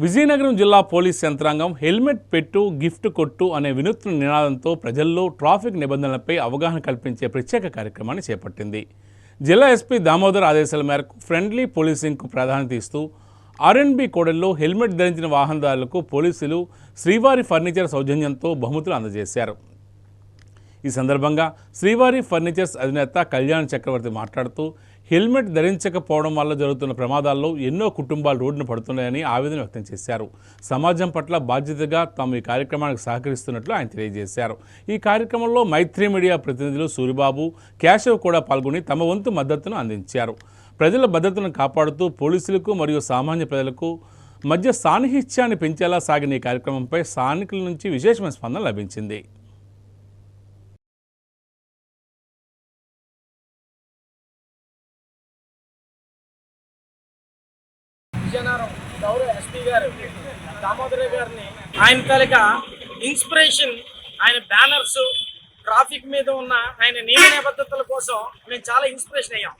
విజయనగరం జిల్లా పోలీస్ యంత్రాంగం హెల్మెట్ పెట్టు గిఫ్ట్ కొట్టు అనే వినూత్న నినాదంతో ప్రజల్లో ట్రాఫిక్ నిబంధనలపై అవగాహన కల్పించే ప్రత్యేక కార్యక్రమాన్ని చేపట్టింది. జిల్లా ఎస్పీ దామోదర్ ఆదేశాల మేరకు ఫ్రెండ్లీ పోలీసింగ్కు ప్రాధాన్యత ఇస్తూ ఆర్ఎండ్బి కోడల్లో హెల్మెట్ ధరించిన వాహనదారులకు పోలీసులు శ్రీవారి ఫర్నిచర్ సౌజన్యంతో బహుమతులు అందజేశారు. ఈ సందర్భంగా శ్రీవారి ఫర్నిచర్స్ అధినేత కళ్యాణ్ చక్రవర్తి మాట్లాడుతూ హెల్మెట్ ధరించకపోవడం వల్ల జరుగుతున్న ప్రమాదాల్లో ఎన్నో కుటుంబాలు రోడ్డున పడుతున్నాయని ఆవేదన వ్యక్తం చేశారు. సమాజం పట్ల బాధ్యతగా తాము ఈ కార్యక్రమానికి సహకరిస్తున్నట్లు ఆయన తెలియజేశారు. ఈ కార్యక్రమంలో మైత్రి మీడియా ప్రతినిధులు సూరిబాబు, కేశవ్ కూడా పాల్గొని తమ వంతు మద్దతును అందించారు. ప్రజల భద్రతను కాపాడుతూ పోలీసులకు మరియు సామాన్య ప్రజలకు మధ్య సాన్నిహిత్యాన్ని పెంచేలా సాగిన ఈ కార్యక్రమంపై స్థానికుల నుంచి విశేషమైన స్పందన లభించింది. విజయనగరం గౌరవ ఎస్పీ గారు దామోదర్ గారిని ఆయన తాలూకా ఇన్స్పిరేషన్, ఆయన బ్యానర్స్, ట్రాఫిక్ మీద ఉన్న ఆయన నియమ నిబద్ధతల కోసం మేము చాలా ఇన్స్పిరేషన్ అయ్యాం.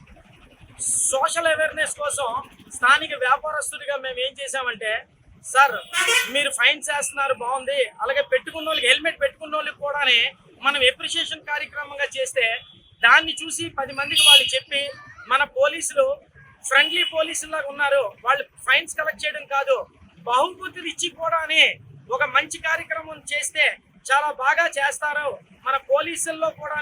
సోషల్ అవేర్నెస్ కోసం స్థానిక వ్యాపారస్తుడిగా మేము ఏం చేసామంటే, సార్ మీరు ఫైన్స్ వేస్తున్నారు బాగుంది, అలాగే పెట్టుకున్న వాళ్ళకి హెల్మెట్ పెట్టుకున్న వాళ్ళకి కూడా మనం ఎప్రిషియేషన్ కార్యక్రమంగా చేస్తే దాన్ని చూసి 10 మందికి వాళ్ళు చెప్పి మన పోలీసులు ఫ్రెండ్లీ పోలీసులాగా ఉన్నారు, వాళ్ళు ఫైన్స్ కలెక్ట్ చేయడం కాదు బహుమతులు ఇచ్చి కూడా ఒక మంచి కార్యక్రమం చేస్తే చాలా బాగా చేస్తారు, మన పోలీసుల్లో కూడా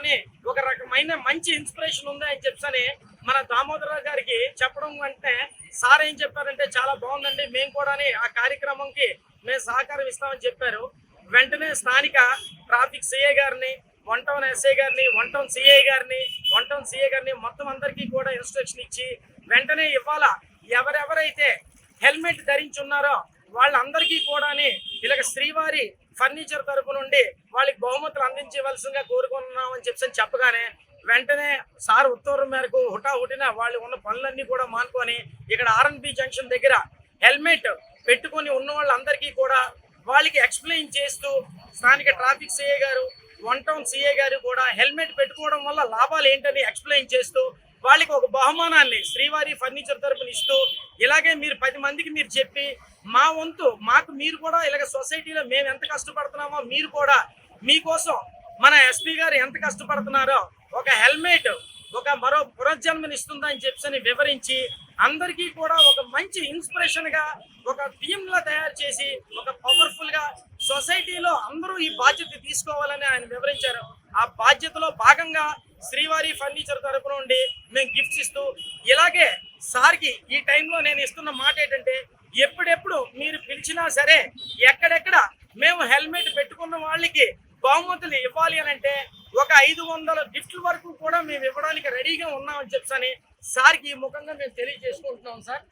ఒక రకమైన మంచి ఇన్స్పిరేషన్ ఉంది అని చెప్పని మన దామోదర్ గారికి చెప్పడం అంటే సార్ ఏం చెప్పారంటే చాలా బాగుందండి, మేము కూడా ఆ కార్యక్రమంకి మేము సహకారం ఇస్తామని చెప్పారు. వెంటనే స్థానిక ట్రాఫిక్ సిఐ గారిని, 1 టౌన్ ఎస్ఐ గారిని, 1 టౌన్ సిఐ గారిని, 1 టౌన్ సిఐ గారిని మొత్తం అందరికీ కూడా ఇన్స్ట్రక్షన్ ఇచ్చి వెంటనే ఇవాళ ఎవరెవరైతే హెల్మెట్ ధరించి ఉన్నారో వాళ్ళందరికీ కూడా ఇలాగ శ్రీవారి ఫర్నిచర్ తరపు నుండి వాళ్ళకి బహుమతులు అందించవలసిందిగా కోరుకున్నామని చెప్పగానే వెంటనే సార్ ఉత్తర్వుల మేరకు హుటాహుటిన వాళ్ళు ఉన్న పనులన్నీ కూడా మానుకొని ఇక్కడ ఆర్ఎన్బి జంక్షన్ దగ్గర హెల్మెట్ పెట్టుకొని ఉన్న వాళ్ళందరికీ కూడా వాళ్ళకి ఎక్స్ప్లెయిన్ చేస్తూ స్థానిక ట్రాఫిక్ సిఐ గారు, 1 టౌన్ సిఐ గారు కూడా హెల్మెట్ పెట్టుకోవడం వల్ల లాభాలు ఏంటని ఎక్స్ప్లెయిన్ చేస్తూ వాళ్ళకి ఒక బహుమానాన్ని శ్రీవారి ఫర్నిచర్ తరపున ఇస్తూ ఇలాగే మీరు 10 మందికి మీరు చెప్పి మా వంతు మాకు మీరు కూడా ఇలాగ సొసైటీలో మేము ఎంత కష్టపడుతున్నామో మీరు కూడా మీకోసం మన ఎస్పీ గారు ఎంత కష్టపడుతున్నారో ఒక హెల్మెట్ ఒక మరో పునర్జన్మనిస్తుందని చెప్పని వివరించి అందరికీ కూడా ఒక మంచి ఇన్స్పిరేషన్ గా ఒక టీమ్ లా తయారు చేసి ఒక పవర్ఫుల్ గా సొసైటీలో అందరూ ఈ బాధ్యత తీసుకోవాలని ఆయన వివరించారు. ఆ బాధ్యతలో భాగంగా శ్రీవారి ఫర్నిచర్ తరపు నుండి మేము గిఫ్ట్స్ ఇస్తూ ఇలాగే సార్కి ఈ టైంలో నేను ఇస్తున్న మాట ఏంటంటే, ఎప్పుడెప్పుడు మీరు పిలిచినా సరే ఎక్కడెక్కడ మేము హెల్మెట్ పెట్టుకున్న వాళ్ళకి బహుమతులు ఇవ్వాలి అని అంటే ఒక 500 గిఫ్ట్ల వరకు కూడా మేము ఇవ్వడానికి రెడీగా ఉన్నామని చెప్పని సార్కి ఈ ముఖంగా మేము తెలియజేసుకుంటున్నాం సార్.